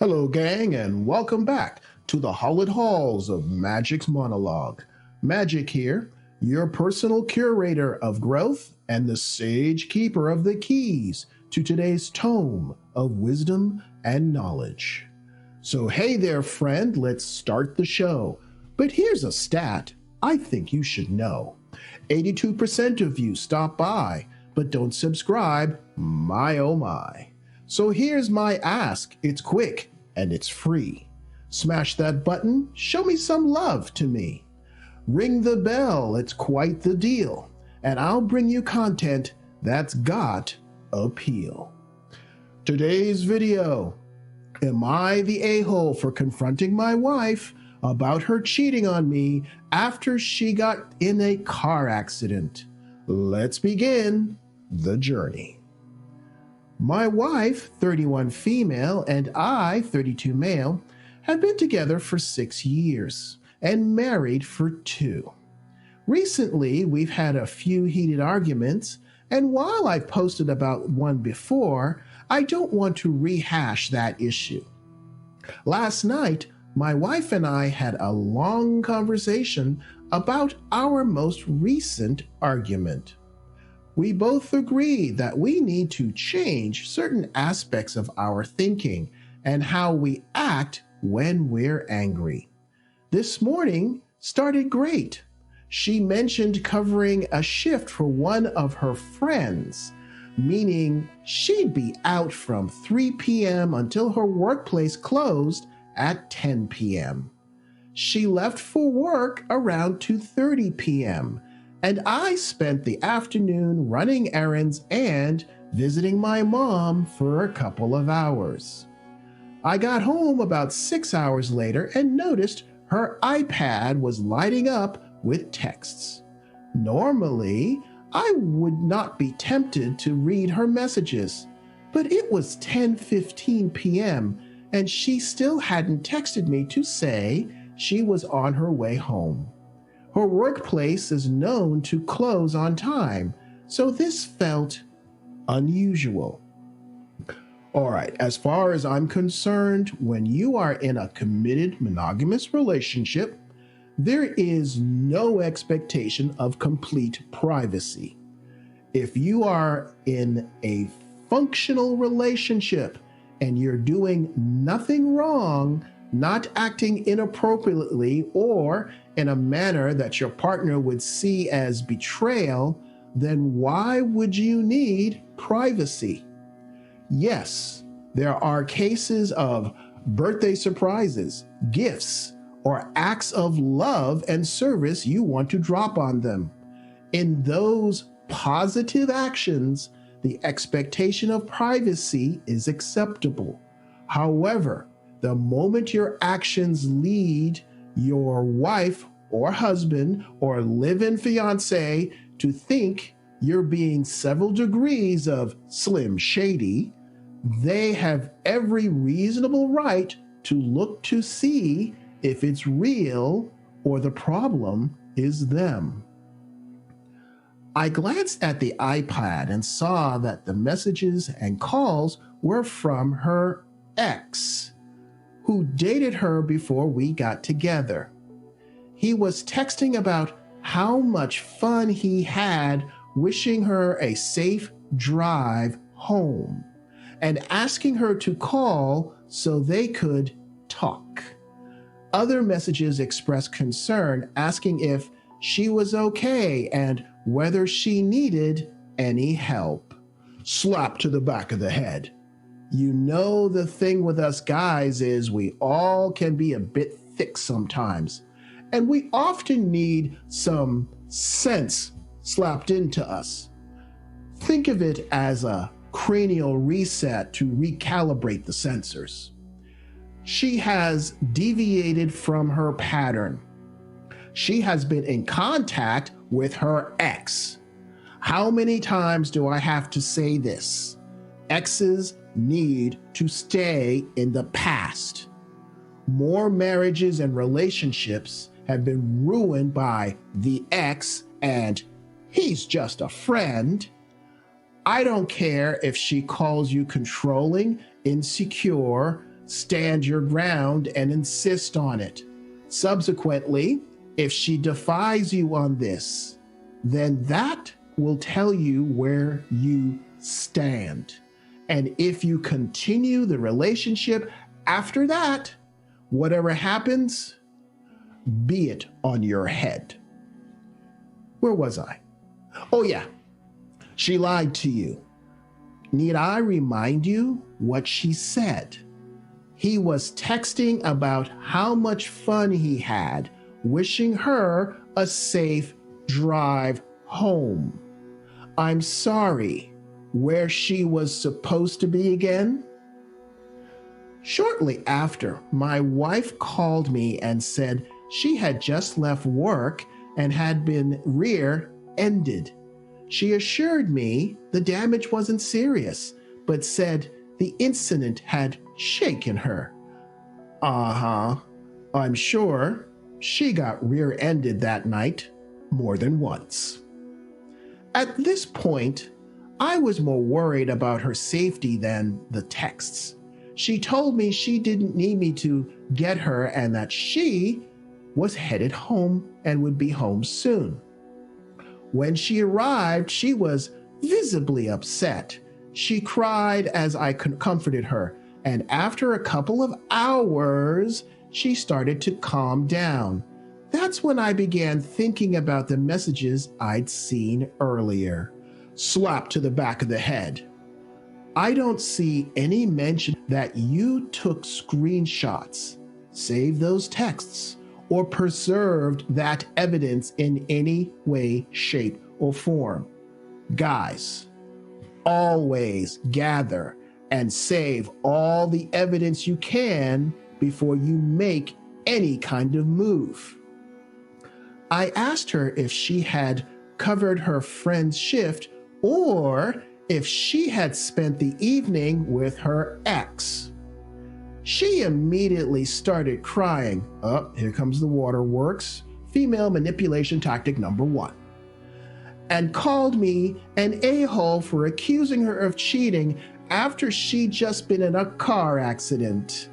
Hello, gang, and welcome back to the hallowed halls of Magic's Monologue. Magic here, your personal curator of growth and the sage keeper of the keys to today's tome of wisdom and knowledge. So, hey there, friend, let's start the show. But here's a stat I think you should know 82% of you stop by, but don't subscribe. My oh my. So here's my ask. It's quick and it's free. Smash that button, show me some love to me. Ring the bell, it's quite the deal. And I'll bring you content that's got appeal. Today's video. Am I the a-hole for confronting my wife about her cheating on me after she got in a car accident? Let's begin the journey. My wife, 31 female, and I, 32 male, had been together for 6 years and married for 2. Recently, we've had a few heated arguments, and while I've posted about one before, I don't want to rehash that issue. Last night, my wife and I had a long conversation about our most recent argument. We both agree that we need to change certain aspects of our thinking and how we act when we're angry. This morning started great. She mentioned covering a shift for one of her friends, meaning she'd be out from 3 p.m. until her workplace closed at 10 p.m. She left for work around 2:30 p.m., and I spent the afternoon running errands and visiting my mom for a couple of hours. I got home about 6 hours later and noticed her iPad was lighting up with texts. Normally, I would not be tempted to read her messages, but it was 10:15 p.m. and she still hadn't texted me to say she was on her way home. Her workplace is known to close on time, so this felt unusual. All right, as far as I'm concerned, when you are in a committed monogamous relationship, there is no expectation of complete privacy. If you are in a functional relationship and you're doing nothing wrong, not acting inappropriately or in a manner that your partner would see as betrayal, then why would you need privacy? Yes, there are cases of birthday surprises, gifts, or acts of love and service you want to drop on them. In those positive actions, the expectation of privacy is acceptable. However, the moment your actions lead your wife or husband or live-in fiance to think you're being several degrees of slim shady, they have every reasonable right to look to see if it's real or the problem is them. I glanced at the iPad and saw that the messages and calls were from her ex, who dated her before we got together. He was texting about how much fun he had, wishing her a safe drive home, and asking her to call so they could talk. Other messages expressed concern, asking if she was okay and whether she needed any help. Slap to the back of the head. You know, the thing with us guys is we all can be a bit thick sometimes, and we often need some sense slapped into us. Think of it as a cranial reset to recalibrate the sensors. She has deviated from her pattern. She has been in contact with her ex. How many times do I have to say this? Exes need to stay in the past. More marriages and relationships have been ruined by the ex and he's just a friend. I don't care if she calls you controlling, insecure, stand your ground and insist on it. Subsequently, if she defies you on this, then that will tell you where you stand. And if you continue the relationship after that, whatever happens, be it on your head. Where was I? Oh yeah, she lied to you. Need I remind you what she said? He was texting about how much fun he had, wishing her a safe drive home. I'm sorry, where she was supposed to be again? Shortly after, my wife called me and said she had just left work and had been rear-ended. She assured me the damage wasn't serious, but said the incident had shaken her. I'm sure she got rear-ended that night more than once. At this point, I was more worried about her safety than the texts. She told me she didn't need me to get her and that she was headed home and would be home soon. When she arrived, she was visibly upset. She cried as I comforted her, and after a couple of hours, she started to calm down. That's when I began thinking about the messages I'd seen earlier. Slap to the back of the head. I don't see any mention that you took screenshots, saved those texts, or preserved that evidence in any way, shape, or form. Guys, always gather and save all the evidence you can before you make any kind of move. I asked her if she had covered her friend's shift or if she had spent the evening with her ex. She immediately started crying. Oh, here comes the waterworks. Female manipulation tactic number 1. And called me an a-hole for accusing her of cheating after she'd just been in a car accident.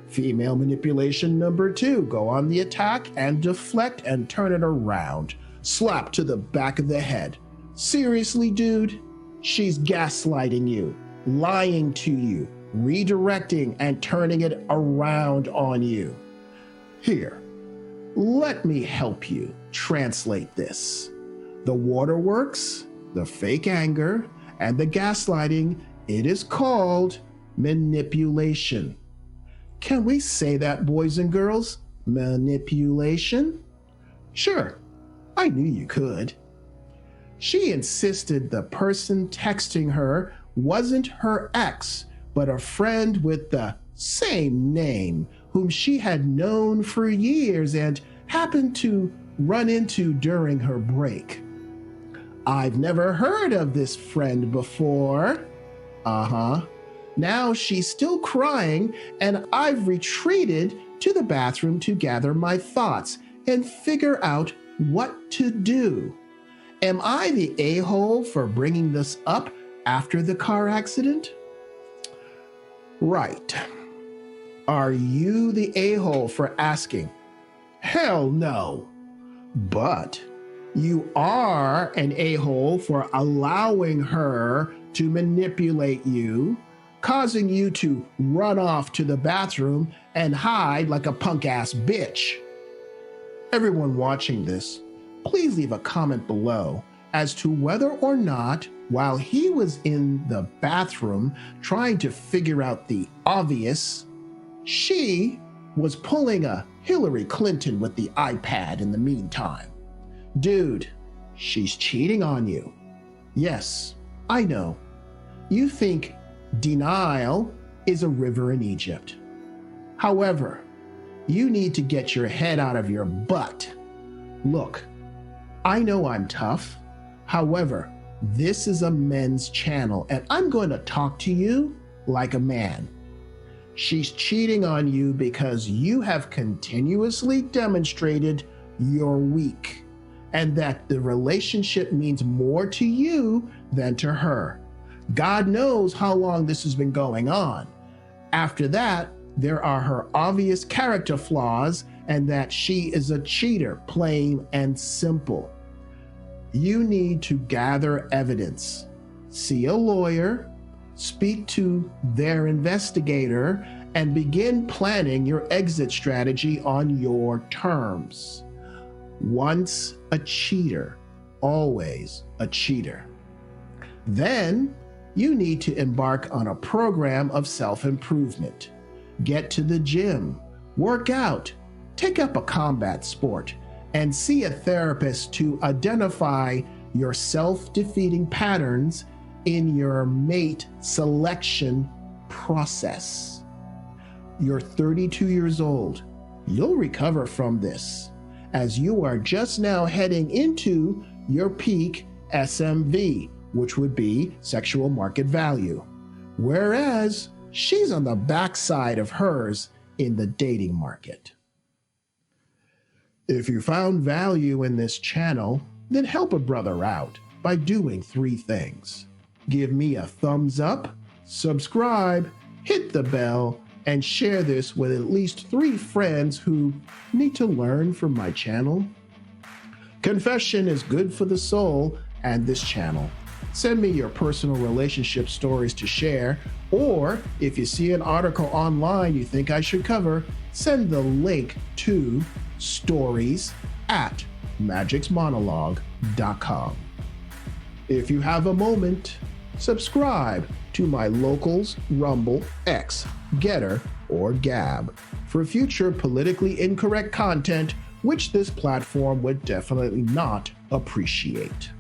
Female manipulation number 2. Go on the attack and deflect and turn it around. Slap to the back of the head. Seriously, dude? She's gaslighting you, lying to you, redirecting and turning it around on you. Here, let me help you translate this. The waterworks, the fake anger, and the gaslighting, it is called manipulation. Can we say that, boys and girls? Manipulation? Sure, I knew you could. She insisted the person texting her wasn't her ex, but a friend with the same name, whom she had known for years and happened to run into during her break. I've never heard of this friend before. Now she's still crying, and I've retreated to the bathroom to gather my thoughts and figure out what to do. Am I the a-hole for bringing this up after the car accident? Right. Are you the a-hole for asking? Hell no. But you are an a-hole for allowing her to manipulate you, causing you to run off to the bathroom and hide like a punk-ass bitch. Everyone watching this, please leave a comment below as to whether or not, while he was in the bathroom trying to figure out the obvious, she was pulling a Hillary Clinton with the iPad in the meantime. Dude, she's cheating on you. Yes, I know. You think denial is a river in Egypt. However, you need to get your head out of your butt. Look, I know I'm tough. However, this is a men's channel, and I'm going to talk to you like a man. She's cheating on you because you have continuously demonstrated you're weak, and that the relationship means more to you than to her. God knows how long this has been going on. After that, there are her obvious character flaws and that she is a cheater, plain and simple. You need to gather evidence, see a lawyer, speak to their investigator, and begin planning your exit strategy on your terms. Once a cheater, always a cheater. Then you need to embark on a program of self-improvement. Get to the gym, work out, take up a combat sport, and see a therapist to identify your self-defeating patterns in your mate selection process. You're 32 years old. You'll recover from this, as you are just now heading into your peak SMV, which would be sexual market value, whereas she's on the backside of hers in the dating market. If you found value in this channel, then help a brother out by doing 3 things. Give me a thumbs up, subscribe, hit the bell, and share this with at least 3 friends who need to learn from my channel. Confession is good for the soul and this channel. Send me your personal relationship stories to share, or if you see an article online you think I should cover, send the link to stories@magicsmonologue.com. If you have a moment, subscribe to my Locals, Rumble, X, Getter, or Gab for future politically incorrect content which this platform would definitely not appreciate.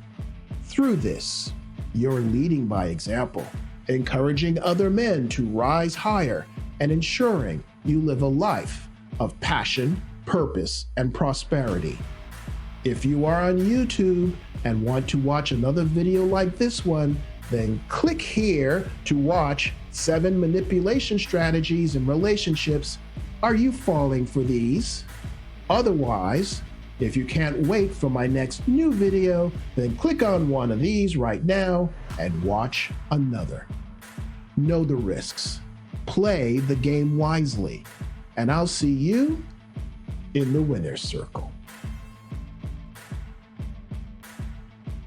Through this, you're leading by example, encouraging other men to rise higher, and ensuring you live a life of passion, purpose, and prosperity. If you are on YouTube and want to watch another video like this one, then click here to watch 7 manipulation strategies in relationships. Are you falling for these? Otherwise, if you can't wait for my next new video, then click on one of these right now and watch another. Know the risks, play the game wisely, and I'll see you in the winner's circle.